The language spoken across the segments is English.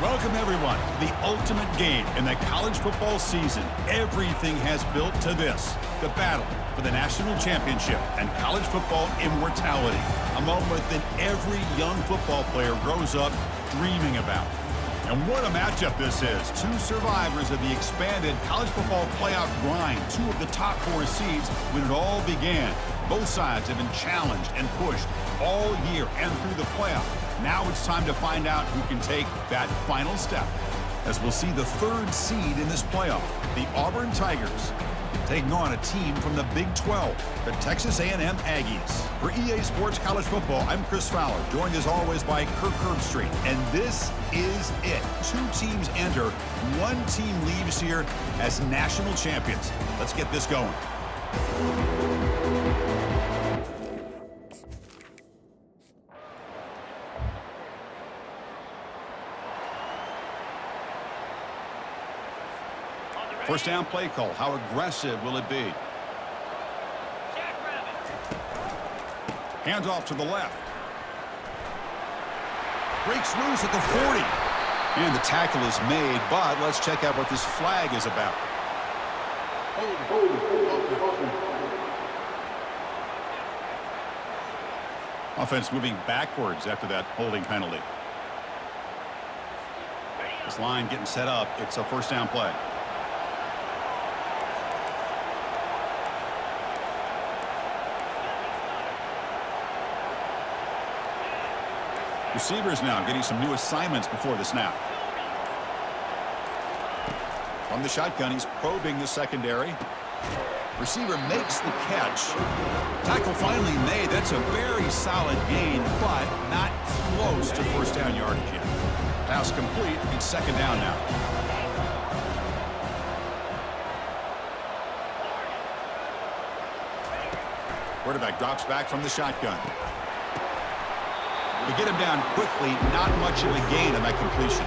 Welcome, everyone, to the ultimate game in the college football season. Everything has built to this, the battle for the national championship and college football immortality, a moment that every young football player grows up dreaming about. And what a matchup this is. Two survivors of the expanded college football playoff grind, two of the top 4 seeds when it all began. Both sides have been challenged and pushed all year and through the playoff. Now it's time to find out who can take that final step, as we'll see the 3rd seed in this playoff, the Auburn Tigers, taking on a team from the Big 12, the Texas A&M Aggies. For EA Sports College Football, I'm Chris Fowler, joined as always by Kirk Herbstreit. And this is it. 2 teams enter, 1 team leaves here as national champions. Let's get this going. First down play call. How aggressive will it be? Hands off to the left. Breaks loose at the 40. And the tackle is made, but let's check out what this flag is about. Offense moving backwards after that holding penalty. This line getting set up. It's a first down play. Receivers now getting some new assignments before the snap. From the shotgun, he's probing the secondary. Receiver makes the catch. Tackle finally made. That's a very solid gain, but not close to first down yardage yet. Pass complete. It's second down now. Quarterback drops back from the shotgun. To get him down quickly, not much of a gain on that completion.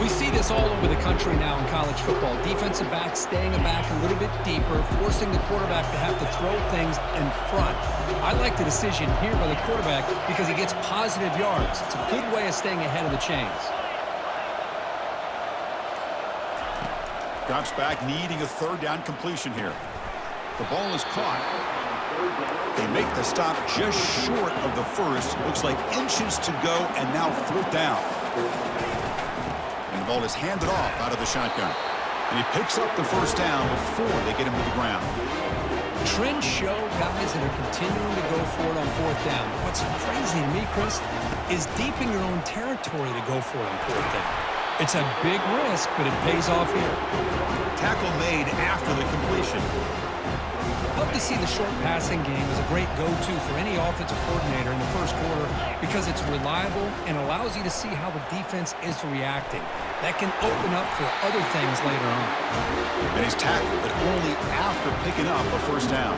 We see this all over the country now in college football. Defensive backs staying back a little bit deeper, forcing the quarterback to have to throw things in front. I like the decision here by the quarterback because he gets positive yards. It's a good way of staying ahead of the chains. Drops back, needing a third down completion here. The ball is caught. They make the stop just short of the first. Looks like inches to go, and now 4th down. And the ball is handed off out of the shotgun. And he picks up the first down before they get him to the ground. Trends show guys that are continuing to go for it on 4th down. What's crazy to me, Chris, is deep in your own territory to go for it on 4th down. It's a big risk, but it pays off here. Tackle made after the completion. Love to see the short passing game as a great go-to for any offensive coordinator in the first quarter because it's reliable and allows you to see how the defense is reacting. That can open up for other things later on. And he's tackled, but only after picking up a first down.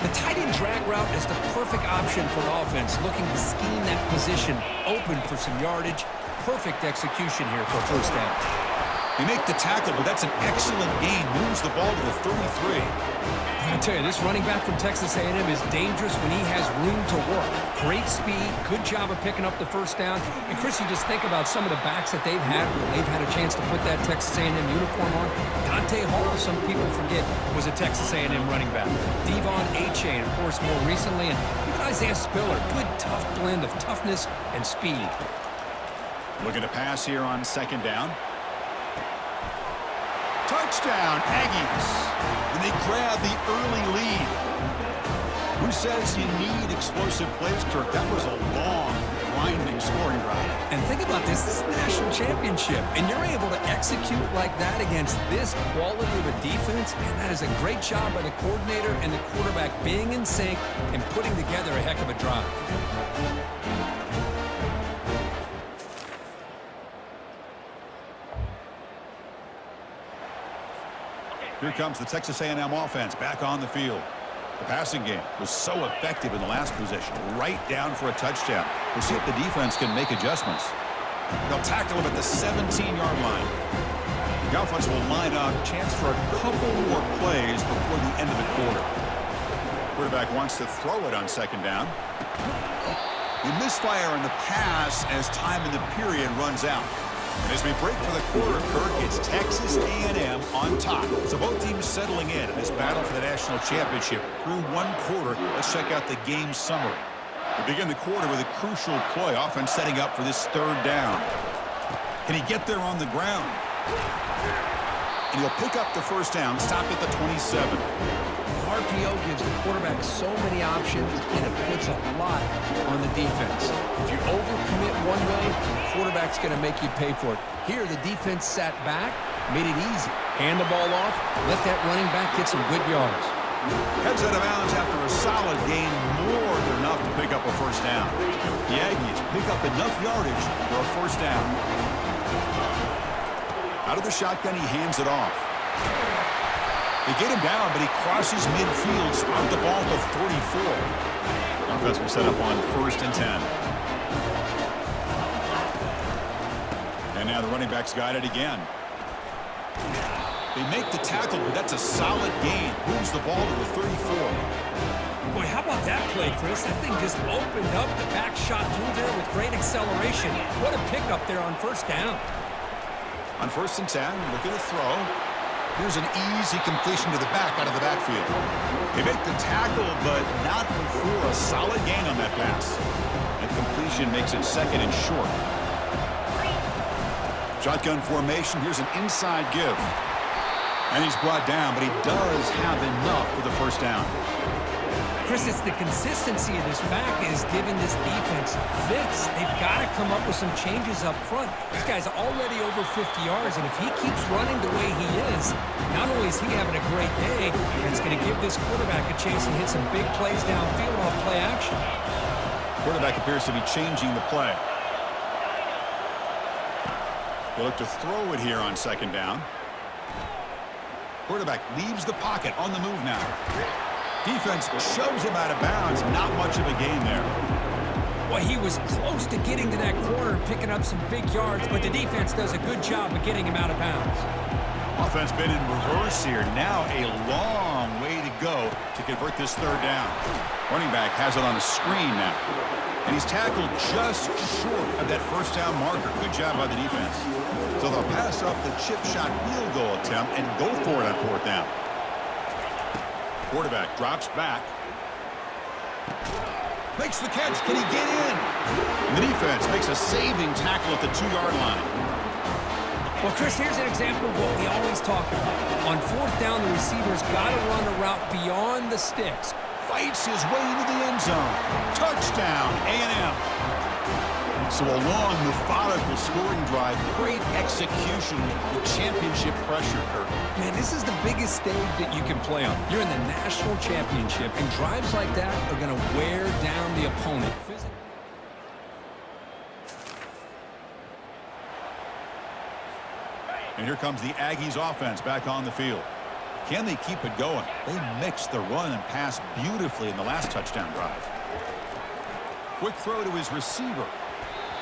The tight end drag route is the perfect option for an offense looking to scheme that position open for some yardage. Perfect execution here for a first down. They make the tackle, but that's an excellent gain. Moves the ball to the 33. I tell you, this running back from Texas A&M is dangerous when he has room to work. Great speed, good job of picking up the first down. And Chris, you just think about some of the backs that they've had when they've had a chance to put that Texas A&M uniform on. Dante Hall, some people forget, was a Texas A&M running back. Devon Achane, of course, more recently. And even Isaiah Spiller, good tough blend of toughness and speed. Looking to pass here on second down. Touchdown, Aggies. And they grab the early lead. Who says you need explosive plays, Kirk? That was a long, grinding scoring drive. And think about this. This is the national championship. And you're able to execute like that against this quality of a defense. Man, that is a great job by the coordinator and the quarterback being in sync and putting together a heck of a drive. Here comes the Texas A&M offense back on the field. The passing game was so effective in the last possession, right down for a touchdown. We'll see if the defense can make adjustments. They'll tackle him at the 17-yard line. The offense will line up, chance for a couple more plays before the end of the quarter. Quarterback wants to throw it on second down. They misfire in the pass as time in the period runs out. And as we break for the quarter, Kirk, it's Texas A&M on top. So both teams settling in this battle for the national championship through one quarter. Let's check out the game summary. We begin the quarter with a crucial play. Offense setting up for this third down. Can he get there on the ground? And he'll pick up the first down, stop at the 27. RPO gives the quarterback so many options, and it puts a lot on the defense. If you overcommit one way, the quarterback's going to make you pay for it. Here, the defense sat back, made it easy. Hand the ball off, let that running back get some good yards. Heads out of bounds after a solid gain, more than enough to pick up a first down. The Aggies pick up enough yardage for a first down. Out of the shotgun, he hands it off. They get him down, but he crosses midfield, start the ball to 34. Offense will set up on 1st and 10. And now the running back's got it again. They make the tackle, but that's a solid gain. Moves the ball to the 34. Boy, how about that play, Chris? That thing just opened up the back shot through there with great acceleration. What a pickup there on 1st down. On 1st and 10, look at the throw. Here's an easy completion to the back out of the backfield. They make the tackle, but not before a solid gain on that pass. And completion makes it 2nd and short. Shotgun formation. Here's an inside give. And he's brought down, but he does have enough for the first down. Chris, it's the consistency of this back is giving this defense fits. They've got to come up with some changes up front. This guy's already over 50 yards, and if he keeps running the way he is, not only is he having a great day, it's going to give this quarterback a chance to hit some big plays downfield off play action. Quarterback appears to be changing the play. They look to throw it here on 2nd down. Quarterback leaves the pocket on the move now. Defense shoves him out of bounds. Not much of a gain there. Well, he was close to getting to that corner and picking up some big yards, but the defense does a good job of getting him out of bounds. Offense been in reverse here. Now a long way to go to convert this 3rd down. Running back has it on a screen now. And he's tackled just short of that 1st down marker. Good job by the defense. So they'll pass up the chip shot field goal attempt and go for it on 4th down. Quarterback drops back. Makes the catch. Can he get in? And the defense makes a saving tackle at the 2-yard line. Well, Chris, here's an example of what we always talk about. On 4th down, the receiver's got to run a route beyond the sticks. Fights his way into the end zone. Touchdown, A&M. So a long, methodical scoring drive. Great execution with championship pressure, Kirk. Man, this is the biggest stage that you can play on. You're in the national championship, and drives like that are going to wear down the opponent. And here comes the Aggies offense back on the field. Can they keep it going? They mixed the run and pass beautifully in the last touchdown drive. Quick throw to his receiver.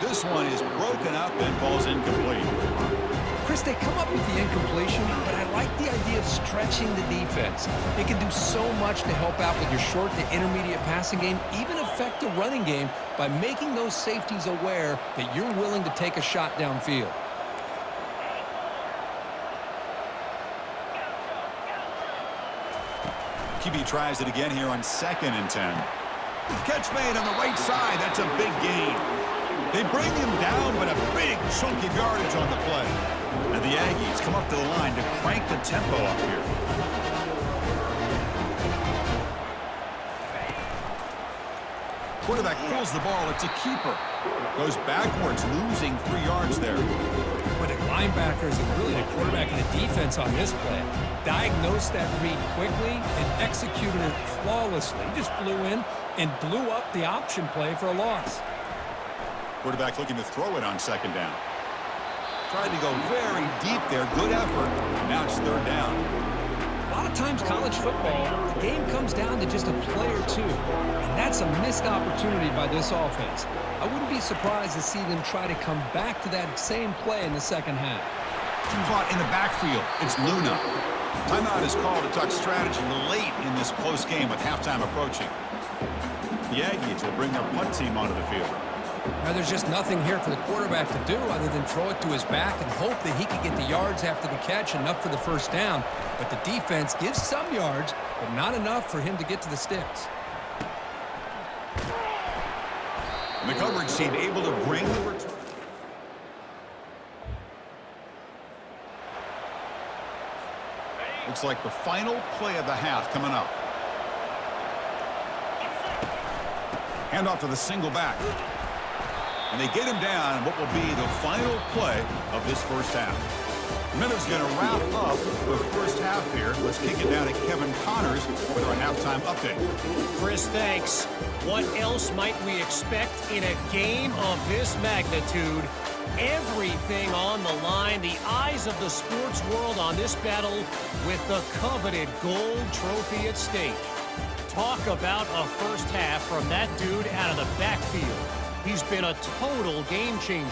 This one is broken up and falls incomplete. Chris, they come up with the incompletion, but I like the idea of stretching the defense. It can do so much to help out with your short to intermediate passing game, even affect the running game by making those safeties aware that you're willing to take a shot downfield. QB tries it again here on 2nd and 10. Catch made on the right side. That's a big gain. They bring him down, but a big chunk of yardage on the play. And the Aggies come up to the line to crank the tempo up here. Quarterback pulls the ball. It's a keeper. Goes backwards, losing 3 yards there. But the linebackers and really the quarterback and the defense on this play diagnosed that read quickly and executed it flawlessly. He just flew in and blew up the option play for a loss. Quarterback looking to throw it on 2nd down. Tried to go very deep there. Good effort. Now it's 3rd down. A lot of times college football, the game comes down to just a play or two. And that's a missed opportunity by this offense. I wouldn't be surprised to see them try to come back to that same play in the 2nd half. Caught in the backfield. It's Luna. Timeout is called to talk strategy late in this close game with halftime approaching. The Aggies will bring their punt team onto the field. Now, there's just nothing here for the quarterback to do other than throw it to his back and hope that he can get the yards after the catch, enough for the first down. But the defense gives some yards, but not enough for him to get to the sticks. And the coverage team able to bring the return. Looks like the final play of the half coming up. Handoff to the single back. And they get him down what will be the final play of this first half. Miller's going to wrap up the first half here. Let's kick it down to Kevin Connors with our halftime update. Chris, thanks. What else might we expect in a game of this magnitude? Everything on the line, the eyes of the sports world on this battle with the coveted gold trophy at stake. Talk about a first half from that dude out of the backfield. He's been a total game changer.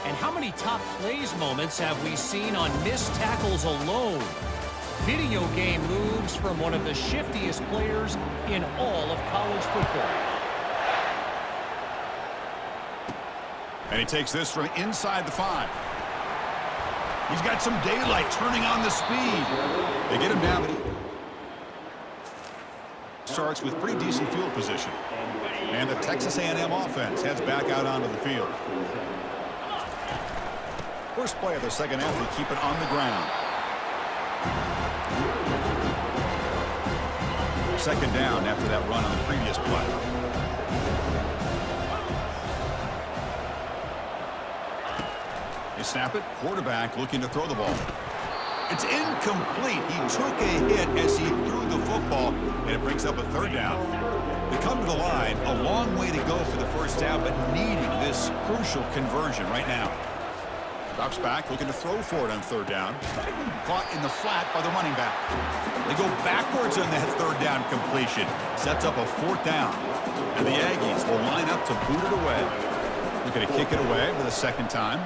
And how many top plays moments have we seen on missed tackles alone? Video game moves from one of the shiftiest players in all of college football. And he takes this from inside the 5. He's got some daylight turning on the speed. They get him down, but he starts with pretty decent field position. And the Texas A&M offense heads back out onto the field. First play of the second half, they keep it on the ground. Second down after that run on the previous play. They snap it. Quarterback looking to throw the ball. It's incomplete. He took a hit as he threw the football, and it brings up a third down. They come to the line, a long way to go for the first down, but needing this crucial conversion right now. Drops back, looking to throw for it on third down. Caught in the flat by the running back. They go backwards on that third down completion. Sets up a fourth down. And the Aggies will line up to boot it away. Looking to kick it away for the second time.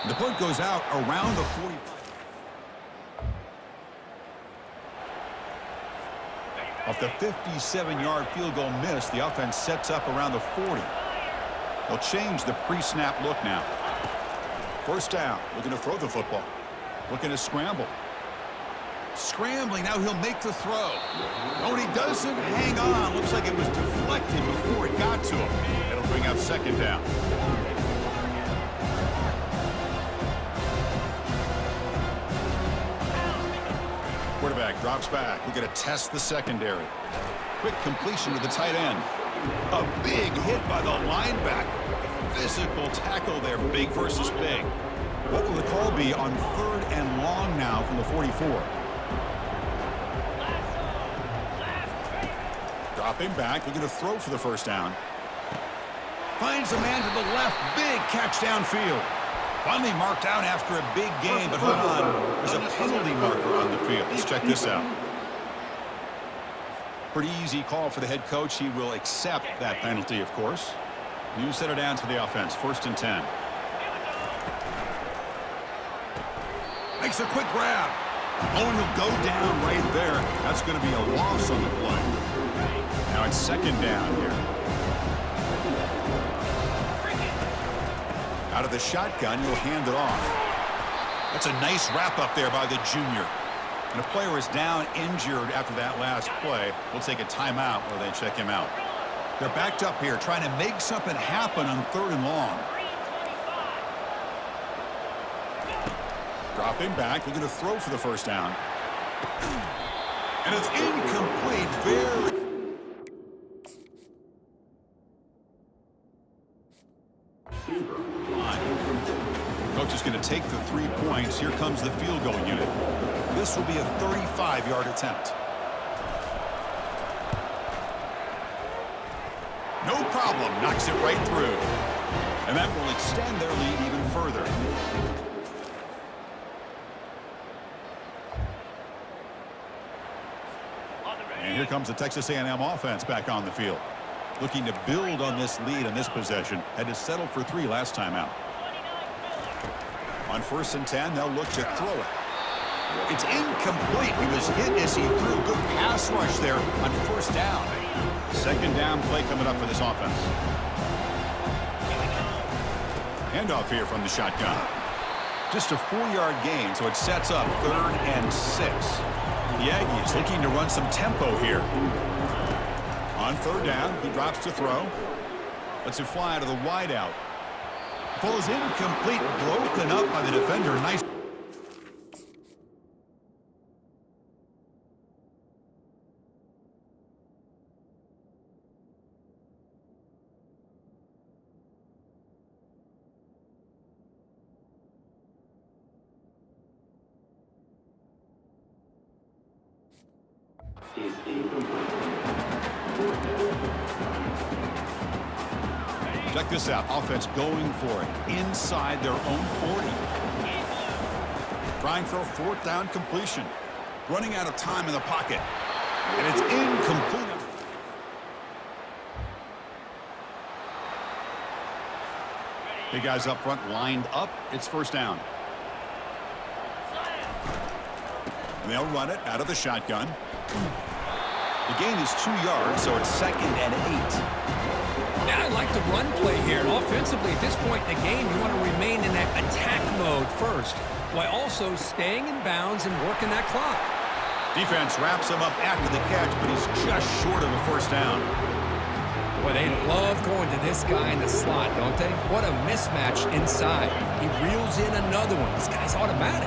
The punt goes out around the 40. Off the 57-yard field goal miss, the offense sets up around the 40. They'll change the pre-snap look now. First down, looking to throw the football. Looking to scramble. Scrambling, now he'll make the throw. No, he doesn't hang on. Looks like it was deflected before it got to him. It'll bring up second down. Quarterback drops back. We're going to test the secondary. Quick completion to the tight end. A big hit by the linebacker. Physical tackle there, big versus big. What will the call be on third and long now from the 44? Dropping back, looking to throw for the first down. Finds a man to the left, big catch downfield. Finally marked out after a big game, but hold on, there's a penalty marker on the field. Let's check this out. Pretty easy call for the head coach. He will accept that penalty, of course. You set it down to the offense, 1st and 10. Makes a quick grab. Oh, and he'll go down right there. That's going to be a loss on the play. Now it's second down here. Out of the shotgun, he'll hand it off. That's a nice wrap up there by the junior. And a player is down injured after that last play. We'll take a timeout while they check him out. They're backed up here trying to make something happen on third and long. Dropping back, looking to throw for the first down. And it's incomplete. Very Coach is going to take the 3 points. Here comes the field goal unit. This will be a 35-yard attempt. No problem. Knocks it right through. And that will extend their lead even further. And here comes the Texas A&M offense back on the field. Looking to build on this lead on this possession. Had to settle for 3 last time out. On 1st and 10, they'll look to throw it. It's incomplete. He was hit as he threw. Good pass rush there on 1st down. Second down play coming up for this offense. Handoff here from the shotgun. Just a 4-yard gain, so it sets up 3rd and 6. The Aggies looking to run some tempo here. On 3rd down, he drops to throw. Lets it fly to the wideout. Falls incomplete, broken up by the defender. Nice. Check this out. Offense going for it inside their own 40. Trying for a 4th down completion. Running out of time in the pocket. And it's incomplete. Big guys up front lined up. It's 1st down. And they'll run it out of the shotgun. The gain is 2 yards, so it's 2nd and 8. Now I like the run play here. Offensively, at this point in the game, you want to remain in that attack mode first, while also staying in bounds and working that clock. Defense wraps him up after the catch, but he's just short of a 1st down. Boy, they love going to this guy in the slot, don't they? What a mismatch inside. He reels in another one. This guy's automatic.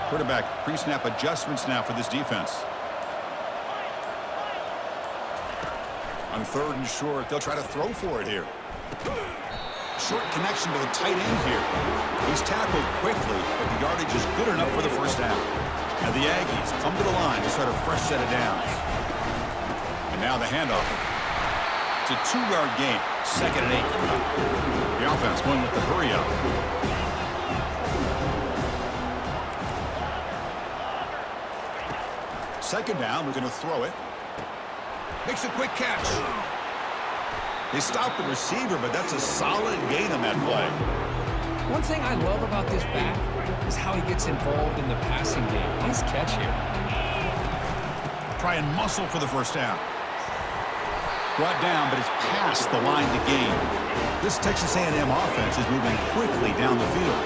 Quarterback pre-snap adjustments now for this defense. On 3rd and short, they'll try to throw for it here. Short connection to the tight end here. He's tackled quickly, but the yardage is good enough for the 1st down. And the Aggies come to the line to start a fresh set of downs. And now the handoff. It's a 2-yard gain, 2nd and 8. The offense going with the hurry up. Second down, we're going to throw it. Makes a quick catch. They stop the receiver, but that's a solid gain on that play. One thing I love about this back is how he gets involved in the passing game. Nice catch here. Try and muscle for the 1st down. Brought down, but it's past the line to gain. This Texas A&M offense is moving quickly down the field.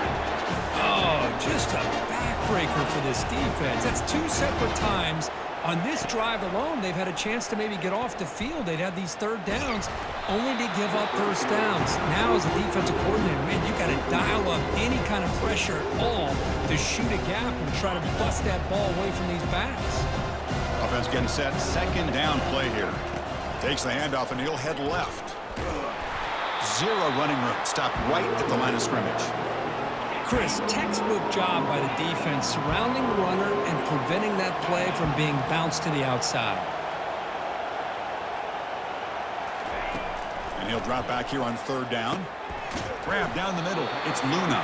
Oh, just a backbreaker for this defense. That's 2 separate times. On this drive alone, they've had a chance to maybe get off the field. They'd had these 3rd downs, only to give up 1st downs. Now, as a defensive coordinator, man, you got to dial up any kind of pressure at all to shoot a gap and try to bust that ball away from these backs. Offense getting set. 2nd down play here. Takes the handoff, and he'll head left. 0 running room. Stopped right at the line of scrimmage. Chris, textbook job by the defense surrounding the runner and preventing that play from being bounced to the outside. And he'll drop back here on 3rd down. Grab down the middle. It's Luna.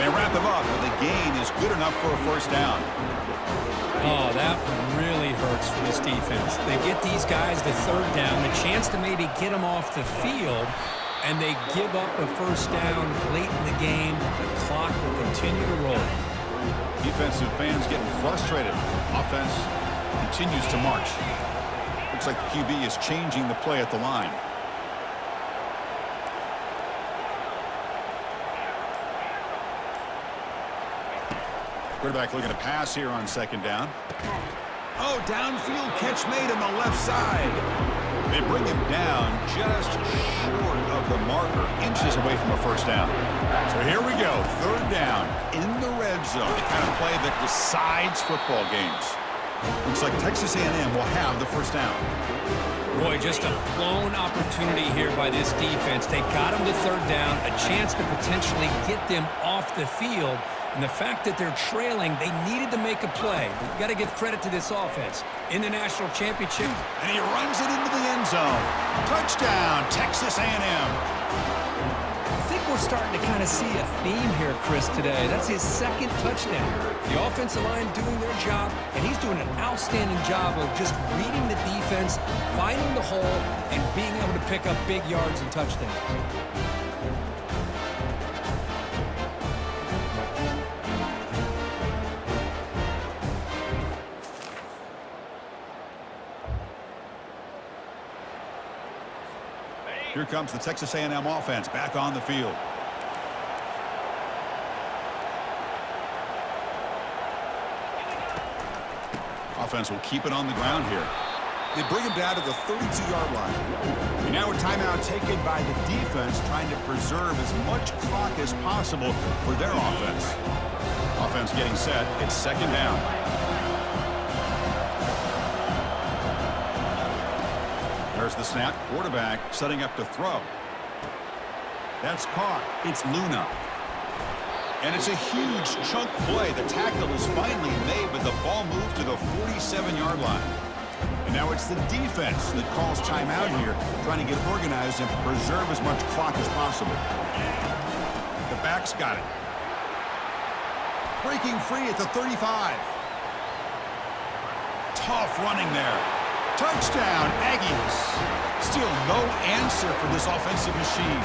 They wrap him up, but the gain is good enough for a 1st down. Oh, that one really hurts for this defense. They get these guys to 3rd down, a chance to maybe get them off the field, and they give up a 1st down late in the game. The clock will continue to roll. Defensive fans getting frustrated. Offense continues to march. Looks like the QB is changing the play at the line. Quarterback looking to pass here on 2nd down. Oh, downfield catch made on the left side. They bring him down just short of the marker, inches away from a 1st down. So here we go, 3rd down in the red zone, the kind of play that decides football games. Looks like Texas A&M will have the 1st down. Boy, just a blown opportunity here by this defense. They got him to 3rd down, a chance to potentially get them off the field. And the fact that they're trailing, they needed to make a play. You've got to give credit to this offense. In the national championship. And he runs it into the end zone. Touchdown, Texas A&M. I think we're starting to kind of see a theme here, Chris, today. That's his 2nd touchdown. The offensive line doing their job, and he's doing an outstanding job of just reading the defense, finding the hole, and being able to pick up big yards and touchdowns. Here comes the Texas A&M offense back on the field. Offense will keep it on the ground here. They bring him down to the 32-yard line. And now a timeout taken by the defense, trying to preserve as much clock as possible for their offense. Offense getting set. It's second down. There's the snap. Quarterback setting up to throw. That's caught. It's Luna. And it's a huge chunk play. The tackle is finally made, but the ball moved to the 47-yard line. And now it's the defense that calls timeout here, trying to get organized and preserve as much clock as possible. The back's got it. Breaking free at the 35. Tough running there. Touchdown, Aggies. Still no answer for this offensive machine.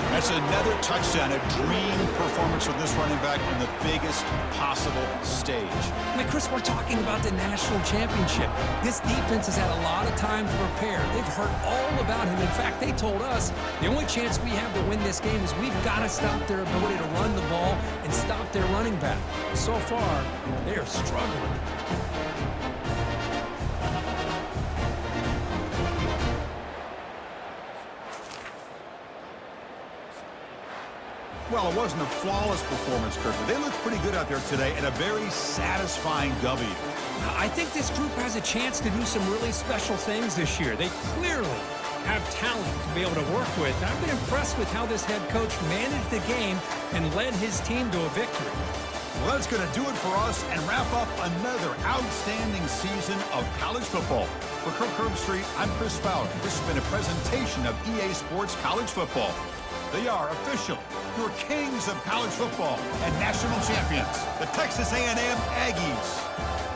That's another touchdown, a dream performance for this running back on the biggest possible stage. I mean, Chris, we're talking about the national championship. This defense has had a lot of time to prepare. They've heard all about him. In fact, they told us the only chance we have to win this game is we've got to stop their ability to run the ball and stop their running back. So far, they are struggling. Well, it wasn't a flawless performance, Kirk, but they looked pretty good out there today and a very satisfying W. I think this group has a chance to do some really special things this year. They clearly have talent to be able to work with. I've been impressed with how this head coach managed the game and led his team to a victory. Well, that's going to do it for us and wrap up another outstanding season of college football. For Kirk Herbstreit, I'm Chris Fowler. This has been a presentation of EA Sports College Football. They are official, your kings of college football and national champions, the Texas A&M Aggies.